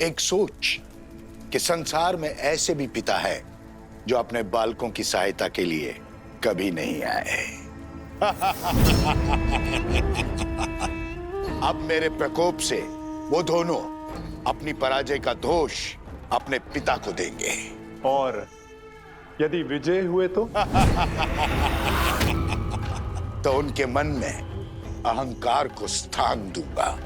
एक सोच कि संसार में ऐसे भी पिता है जो अपने बालकों की सहायता के लिए कभी नहीं आए। अब मेरे प्रकोप से वो दोनों अपनी पराजय का दोष अपने पिता को देंगे। और यदि विजय हुए तो उनके मन में अहंकार को स्थान दूंगा।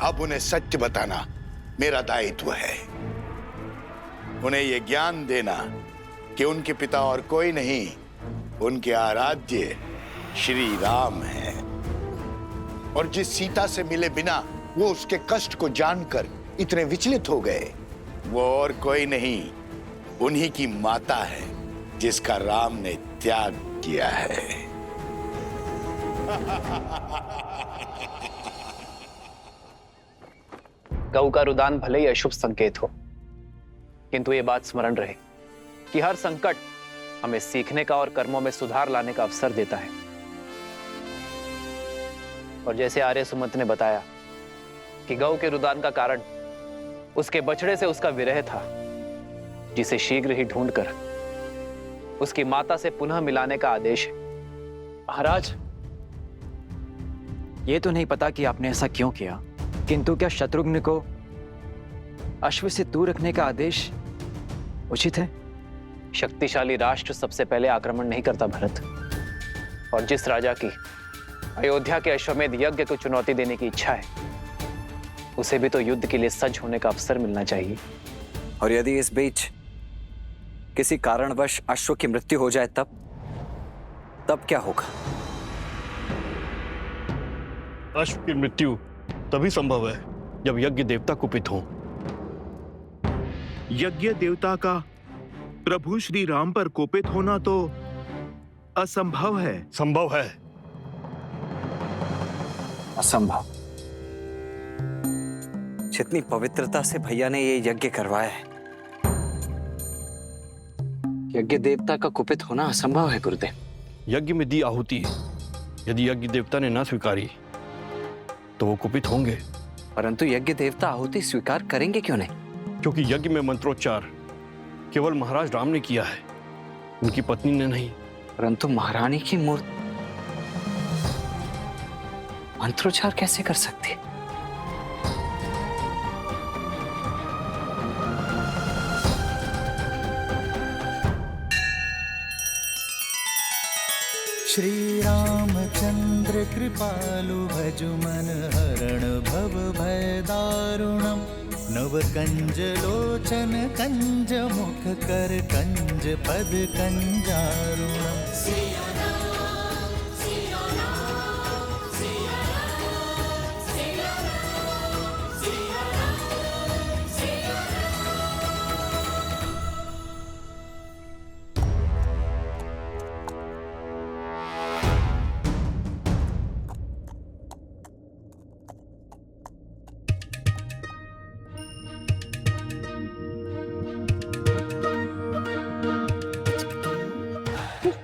अब उन्हें सत्य बताना मेरा दायित्व है। उन्हें यह ज्ञान देना कि उनके पिता और कोई नहीं, उनके आराध्य श्री राम हैं। और जिस सीता से मिले बिना वो उसके कष्ट को जानकर इतने विचलित हो गए, वो और कोई नहीं, उन्हीं की माता है जिसका राम ने त्याग किया है। गऊ का रुदान भले ही अशुभ संकेत हो, किंतु ये बात स्मरण रहे कि हर संकट हमें सीखने का और कर्मों में सुधार लाने का अवसर देता है। और जैसे आर्य सुमंत ने बताया कि गऊ के रुदान का कारण उसके बछड़े से उसका विरह था, जिसे शीघ्र ही ढूंढकर उसकी माता से पुनः मिलाने का आदेश है। महाराज, ये तो नहीं पता कि आपने ऐसा क्यों किया, किंतु क्या शत्रुघ्न को अश्व से दूर रखने का आदेश उचित है? शक्तिशाली राष्ट्र सबसे पहले आक्रमण नहीं करता भरत, और जिस राजा की अयोध्या के अश्वमेध यज्ञ को चुनौती देने की इच्छा है, उसे भी तो युद्ध के लिए सज्ज होने का अवसर मिलना चाहिए। और यदि इस बीच किसी कारणवश अश्व की मृत्यु हो जाए तब क्या होगा? अश्व की मृत्यु तभी संभव है जब यज्ञ देवता कुपित हो। यज्ञ देवता का प्रभु श्री राम पर कोपित होना तो असंभव है। संभव है। असंभव? जितनी पवित्रता से भैया ने ये यज्ञ करवाया है, यज्ञ देवता का कुपित होना असंभव है गुरुदेव। यज्ञ में दी आहुति यदि यज्ञ देवता ने ना स्वीकारी तो वो कुपित होंगे। परंतु यज्ञ देवता आहुति स्वीकार करेंगे क्यों नहीं? क्योंकि यज्ञ में मंत्रोच्चार केवल महाराज राम ने किया है, उनकी पत्नी ने नहीं। परंतु महारानी की मूर्ति मंत्रोच्चार कैसे कर सकती है? श्री रामचंद्र कृपालु भजु मन हरण भव भय दारुणम नव कंज लोचन कंज मुख कर कंज पद कंजारुणम।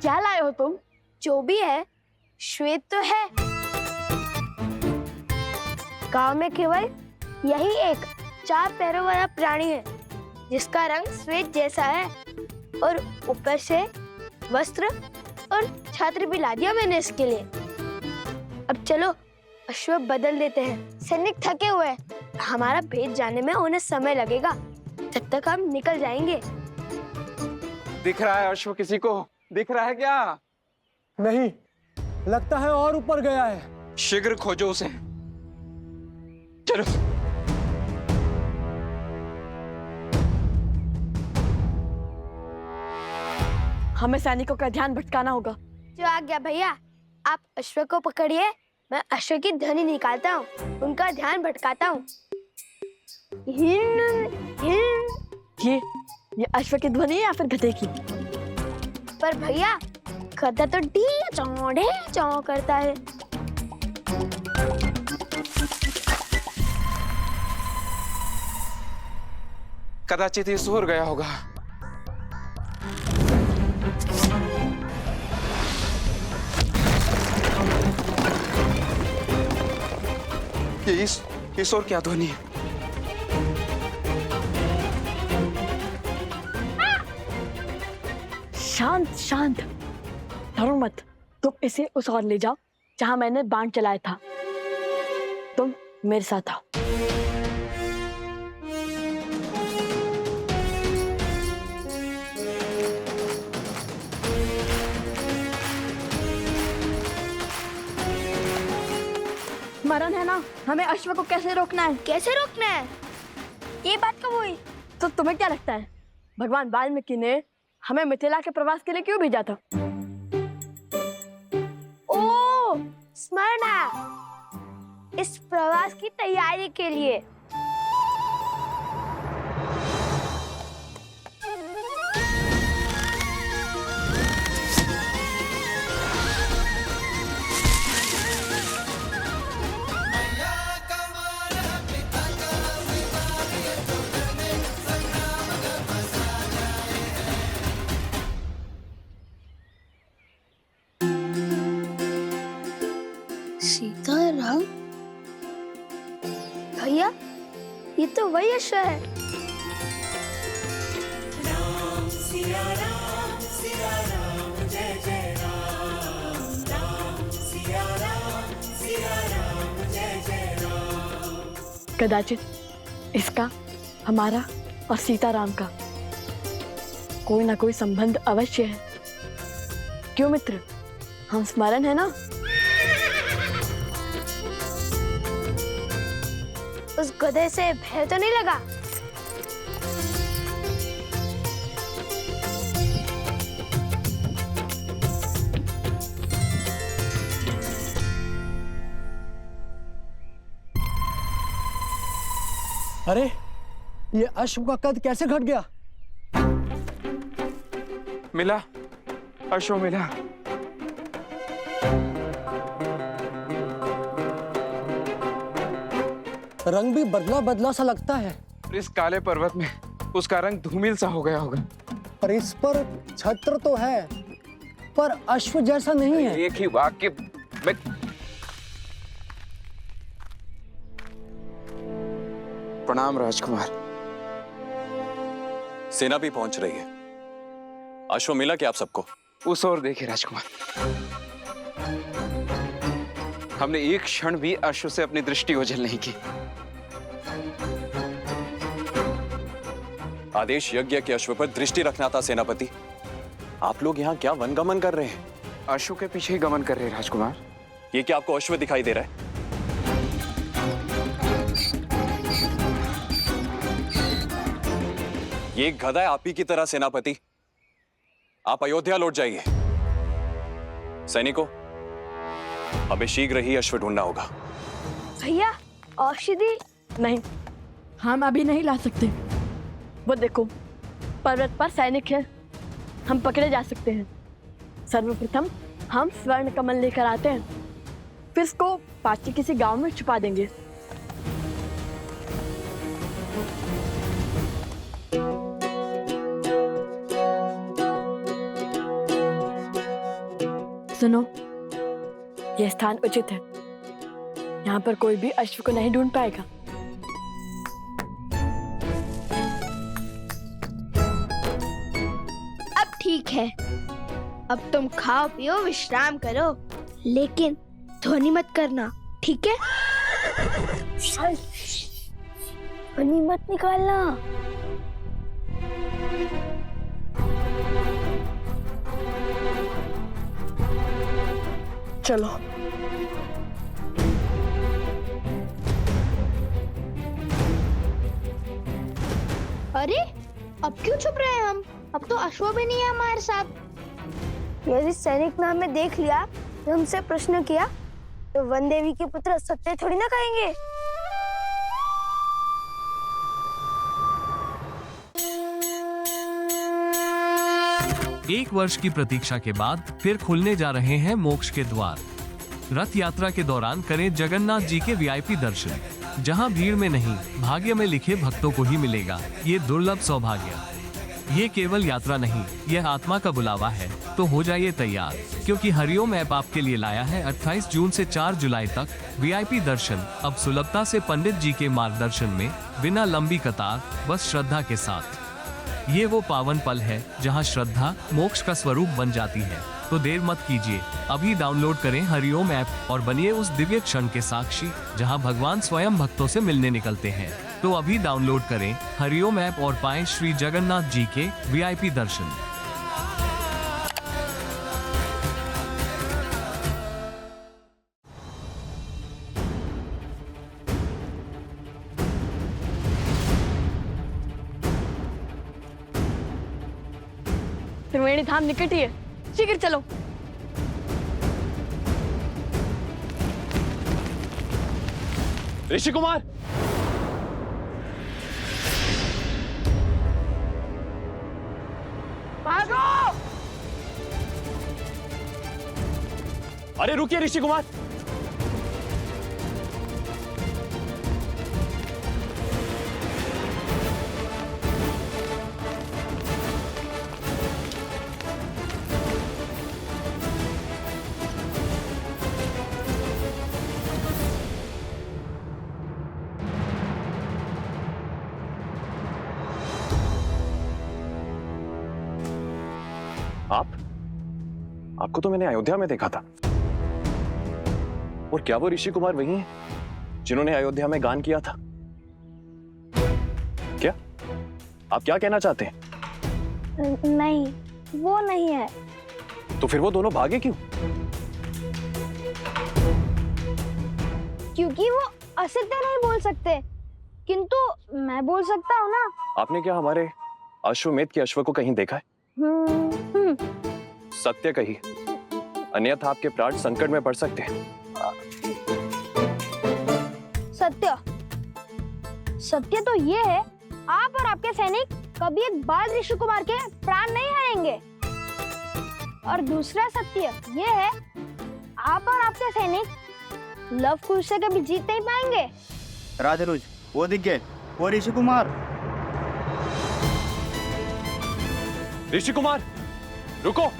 क्या लाए हो तुम? जो भी है श्वेत तो है। गांव में केवल यही एक 4 पैरों वाला प्राणी है जिसका रंग श्वेत जैसा है, और ऊपर से वस्त्र और छात्र भी ला दिया मैंने इसके लिए। अब चलो अश्व बदल देते हैं। सैनिक थके हुए हैं, हमारा भेद जाने में उन्हें समय लगेगा, तब तक हम निकल जाएंगे। दिख रहा है अश्व किसी को? दिख रहा है क्या? नहीं, लगता है और ऊपर गया है। शीघ्र खोजो उसे। चलो। हमें सैनिकों का ध्यान भटकाना होगा। जो आ गया भैया, आप अश्व को पकड़िए, मैं अश्व की ध्वनि निकालता हूँ, उनका ध्यान भटकाता हूँ। ये अश्व की ध्वनि या फिर गधे की? पर भैया गधा तो ढी चौ करता है। कदाचित ये सूर गया होगा। ये इस और क्या ध्वनि है? शांत शांत, डरो मत। तुम इसे उस ओर ले जाओ जहां मैंने बाण चलाया था। तुम मेरे साथ आओ। स्मरण है ना हमें अश्व को कैसे रोकना है? कैसे रोकना है? ये बात कब हुई? तो तुम्हें क्या लगता है भगवान वाल्मीकि ने हमें मिथिला के प्रवास के लिए क्यों भेजा था? ओ, स्मरण है, इस प्रवास की तैयारी के लिए। सीताराम? भैया, ये तो वही अश्व है। राम सिया राम जय जय राम, राम सिया राम जय जय राम। कदाचित इसका, हमारा और सीताराम का कोई ना कोई संबंध अवश्य है। क्यों मित्र, हम स्मरण है ना? उस गधे से भय तो नहीं लगा? अरे ये अश्व का कद कैसे घट गया? मिला, अश्व मिला। रंग भी बदला बदला सा लगता है। इस काले पर्वत में उसका रंग धूमिल सा हो गया होगा। पर इस पर छत्र तो है, पर अश्व जैसा नहीं है। एक ही वाक्य में प्रणाम राजकुमार। सेना भी पहुंच रही है। अश्व मिला क्या आप सबको? उस ओर देखिए राजकुमार। हमने एक क्षण भी अश्व से अपनी दृष्टि ओझल नहीं की। आदेश यज्ञ के अश्व पर दृष्टि रखना था सेनापति। आप लोग यहाँ क्या वनगमन कर रहे हैं? अश्व के पीछे ही गमन कर रहे हैं राजकुमार। ये क्या आपको अश्व दिखाई दे रहा है? ये एक गधा है आप ही की तरह सेनापति। आप अयोध्या लौट जाइए। सैनिकों, हमें शीघ्र ही अश्व ढूंढना होगा। भैया, औषधि? नहीं, हम अभी नहीं ला सकते। वो देखो, पर्वत पर सैनिक है, हम पकड़े जा सकते हैं। सर्वप्रथम हम स्वर्ण कमल लेकर आते हैं, फिर इसको पास के किसी गांव में छुपा देंगे। सुनो, यह स्थान उचित है। यहाँ पर कोई भी अश्व को नहीं ढूंढ पाएगा। अब ठीक है, अब तुम खाओ पियो विश्राम करो, लेकिन ध्वनि मत करना, ठीक है? ध्वनि मत निकालना। चलो। अरे, अब क्यों छुप रहे हैं हम? अब तो अश्व भी नहीं है हमारे साथ। यदि सैनिक ने हमें देख लिया, तो हमसे प्रश्न किया, तो वन देवी के पुत्र सत्य थोड़ी ना कहेंगे। एक वर्ष की प्रतीक्षा के बाद फिर खुलने जा रहे हैं मोक्ष के द्वार। रथ यात्रा के दौरान करें जगन्नाथ जी के वीआईपी दर्शन, जहां भीड़ में नहीं भाग्य में लिखे भक्तों को ही मिलेगा ये दुर्लभ सौभाग्य। ये केवल यात्रा नहीं, यह आत्मा का बुलावा है। तो हो जाइए तैयार, क्योंकि हरिओम ऐप आपके लिए लाया है 28 जून से 4 जुलाई तक वीआईपी दर्शन। अब सुलभता से पंडित जी के मार्गदर्शन में, बिना लंबी कतार, बस श्रद्धा के साथ। ये वो पावन पल है जहां श्रद्धा मोक्ष का स्वरूप बन जाती है। तो देर मत कीजिए, अभी डाउनलोड करें हरिओम ऐप और बनिए उस दिव्य क्षण के साक्षी जहां भगवान स्वयं भक्तों से मिलने निकलते हैं। तो अभी डाउनलोड करें हरिओम ऐप और पाएं श्री जगन्नाथ जी के वीआईपी दर्शन। त्रिवेणी धाम निकट ही है, शीघ्र चलो। ऋषि कुमार, भागो! अरे रुकिए ऋषि कुमार। आपको तो मैंने अयोध्या में देखा था। और क्या वो ऋषि कुमार वही हैं जिन्होंने अयोध्या में गान किया था? क्या आप क्या कहना चाहते हैं? नहीं, वो नहीं है। तो फिर वो दोनों भागे क्यों? क्योंकि वो असत्य नहीं बोल सकते, किंतु मैं बोल सकता हूँ ना। आपने क्या हमारे अश्वमेध के अश्व को कहीं देखा है? सत्य कही, अन्यथा आपके प्राण संकट में पड़ सकते हैं। सत्य तो ये है, आप और आपके सैनिक कभी एक बाल ऋषि कुमार के प्राण नहीं हारेंगे। और दूसरा सत्य ये है, आप और आपके सैनिक लव कुश से कभी जीत नहीं पाएंगे। राजरुज, वो दिख गए, वो ऋषि कुमार। ऋषि कुमार, रुको।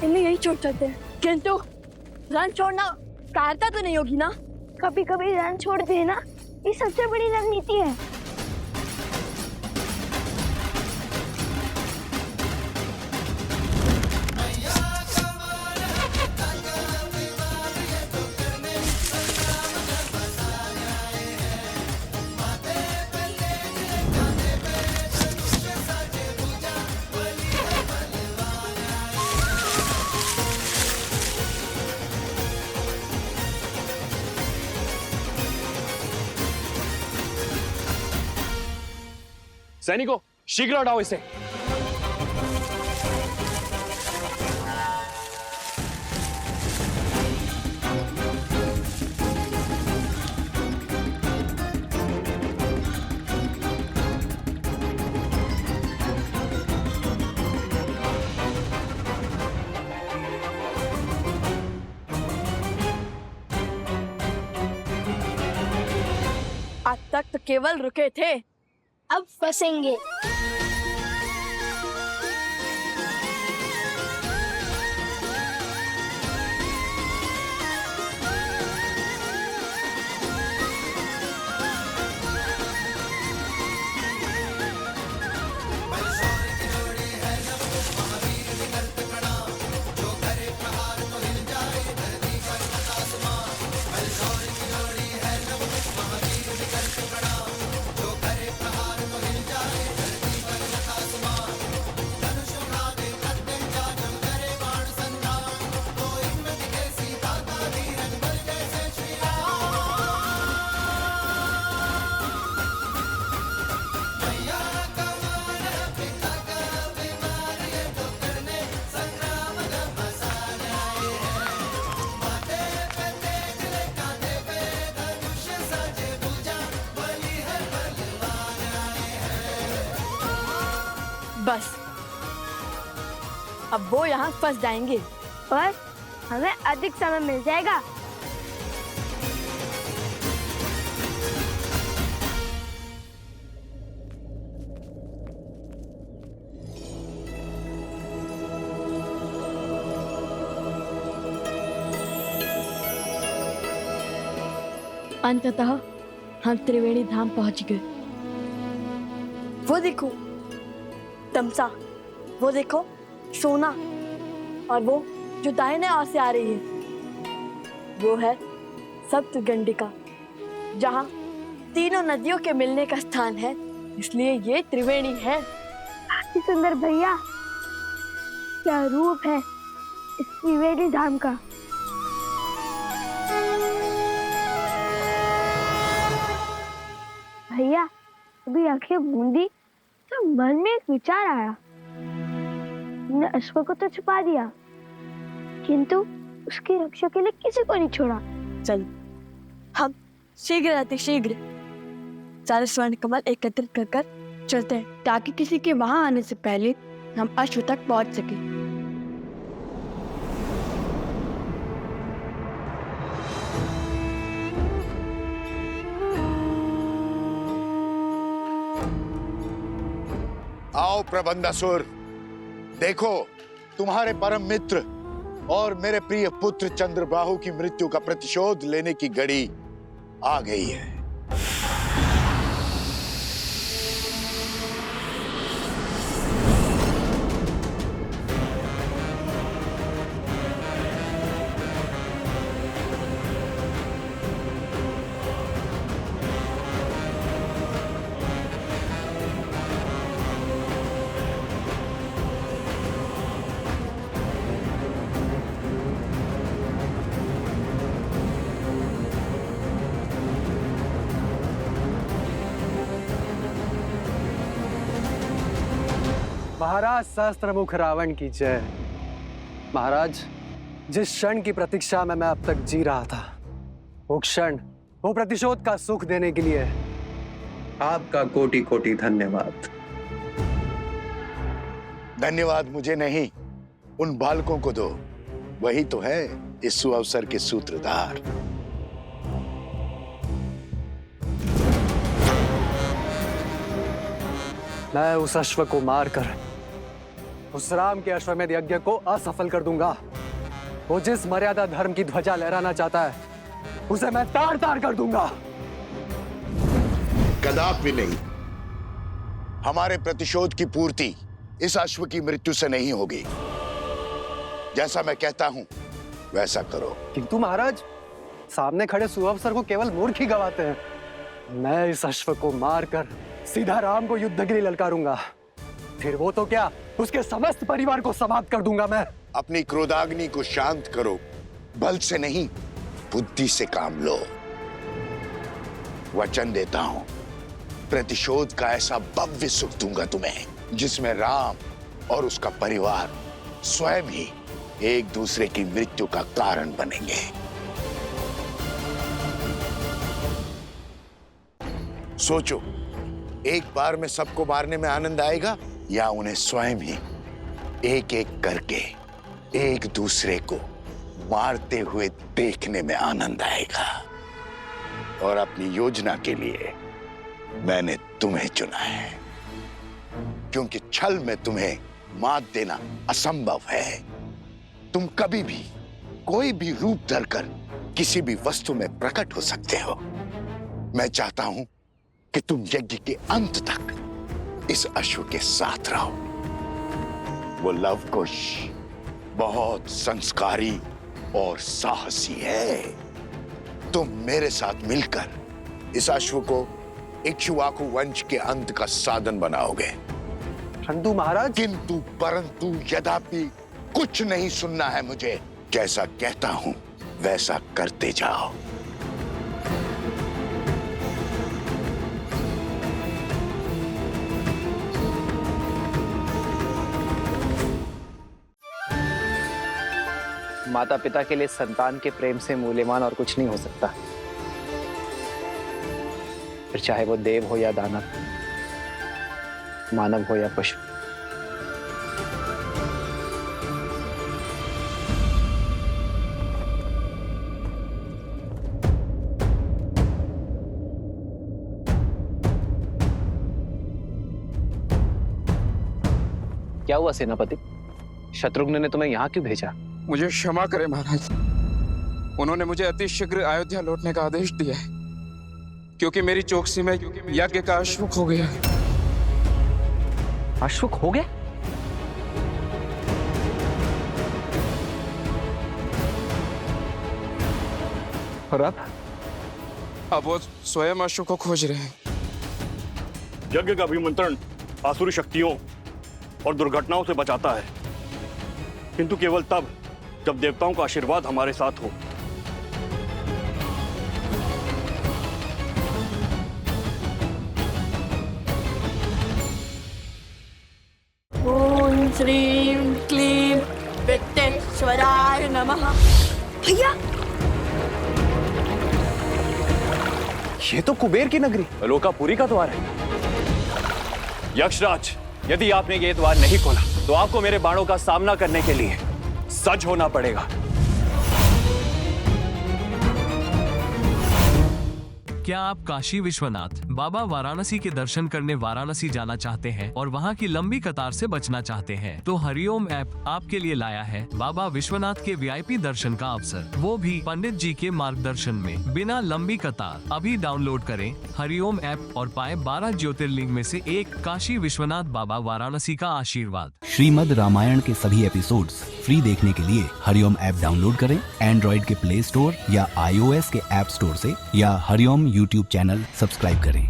इन्हें यही छोड़ सकते हैं, किंतु रन छोड़ना कायरता तो नहीं होगी ना? कभी कभी रन छोड़ देना ये सबसे बड़ी रणनीति है। सैनिकों, शीघ्र हटाओ इसे। आज तक तो केवल रुके थे, अब फंसेंगे। बस अब वो यहाँ फंस जाएंगे और हमें अधिक समय मिल जाएगा। अंततः हम त्रिवेणी धाम पहुंच गए। वो देखो तमसा, वो देखो सोना, और वो जो दाहिने ओर से आ रही है वो है सप्तगंडिका, जहाँ तीनों नदियों के मिलने का स्थान है, इसलिए ये त्रिवेणी है। अति सुंदर भैया, क्या रूप है इस त्रिवेणी धाम का। भैया अभी आंखें मूंदी तो मन में एक विचार आया। हमने अश्व को तो छुपा दिया, किंतु उसकी रक्षा के लिए किसी को नहीं छोड़ा। चल हम शीघ्र अतिशीघ्र सारे स्वर्ण कमल एकत्रित कर कर चलते हैं, ताकि किसी के वहां आने से पहले हम अश्व तक पहुंच सके। आओ प्रबंधासुर, देखो तुम्हारे परम मित्र और मेरे प्रिय पुत्र चंद्रबाहु की मृत्यु का प्रतिशोध लेने की घड़ी आ गई है। महाराज सहस्त्रमुख रावण की जय। महाराज, जिस क्षण की प्रतीक्षा में मैं अब तक जी रहा था, वो क्षण वो प्रतिशोध का सुख देने के लिए आपका कोटि कोटि धन्यवाद। धन्यवाद मुझे नहीं, उन बालकों को दो, वही तो है इस सुअवसर के सूत्रधार। मैं उस अश्व को मारकर उस राम के अश्वमेध यज्ञ को असफल कर दूंगा। वो जिस मर्यादा धर्म की ध्वजा लहराना चाहता है, उसे मैं तार तार कर दूंगा। कदापि नहीं। हमारे प्रतिशोध की पूर्ति इस अश्व की मृत्यु से नहीं होगी। जैसा मैं कहता हूं वैसा करो। किंतु महाराज, सामने खड़े सुअवसर को केवल मूर्ख ही गवाते हैं। मैं इस अश्व को मारकर सीधा राम को युद्ध के लिए ललकारूंगा। फिर वो तो क्या, उसके समस्त परिवार को समाप्त कर दूंगा मैं। अपनी क्रोधाग्नि को शांत करो, बल से नहीं बुद्धि से काम लो। वचन देता हूं, प्रतिशोध का ऐसा भव्य सुख दूंगा तुम्हें, जिसमें राम और उसका परिवार स्वयं ही एक दूसरे की मृत्यु का कारण बनेंगे। सोचो, एक बार में सबको मारने में आनंद आएगा या उन्हें स्वयं ही एक एक करके एक दूसरे को मारते हुए देखने में आनंद आएगा। और अपनी योजना के लिए मैंने तुम्हें चुना है, क्योंकि छल में तुम्हें मात देना असंभव है। तुम कभी भी कोई भी रूप धरकर किसी भी वस्तु में प्रकट हो सकते हो। मैं चाहता हूं कि तुम यज्ञ के अंत तक इस अश्व के साथ रहो। वो लवकुश बहुत संस्कारी और साहसी है। तुम मेरे साथ मिलकर इस अश्व को इक्ष्वाकु वंश के अंत का साधन बनाओगे। परंतु महाराज, किंतु परंतु यद्यपि कुछ नहीं सुनना है मुझे। जैसा कहता हूं वैसा करते जाओ। माता पिता के लिए संतान के प्रेम से मूल्यवान और कुछ नहीं हो सकता, फिर चाहे वो देव हो या दानव, मानव हो या पशु। क्या हुआ सेनापति? शत्रुघ्न ने तुम्हें यहाँ क्यों भेजा? मुझे क्षमा करें महाराज, उन्होंने मुझे अति शीघ्र अयोध्या लौटने का आदेश दिया है, क्योंकि मेरी चौकसी में यज्ञ का अश्वक हो गया है। अश्वक हो गया? और अब वो स्वयं अश्व को खोज रहे हैं। यज्ञ का अभिमंत्रण आसुरी शक्तियों और दुर्घटनाओं से बचाता है, किंतु केवल तब जब देवताओं का आशीर्वाद हमारे साथ हो। ओम श्रीं क्लीं विघ्नेश्वराय नमः। भैया, ये तो कुबेर की नगरी अलोकापुरी का द्वार है। यक्षराज, यदि आपने ये द्वार नहीं खोला तो आपको मेरे बाणों का सामना करने के लिए सज्ज होना पड़ेगा। क्या आप काशी विश्वनाथ बाबा वाराणसी के दर्शन करने वाराणसी जाना चाहते हैं और वहां की लंबी कतार से बचना चाहते हैं? तो हरिओम ऐप आपके लिए लाया है बाबा विश्वनाथ के वीआईपी दर्शन का अवसर, वो भी पंडित जी के मार्गदर्शन में, बिना लंबी कतार। अभी डाउनलोड करें हरिओम ऐप और पाएं 12 ज्योतिर्लिंग में से एक काशी विश्वनाथ बाबा वाराणसी का आशीर्वाद। श्रीमद् रामायण के सभी एपिसोड्स फ्री देखने के लिए हरिओम ऐप डाउनलोड करें एंड्रॉइड के प्ले स्टोर या iOS के ऐप स्टोर से, या हरिओम यूट्यूब चैनल सब्सक्राइब करें।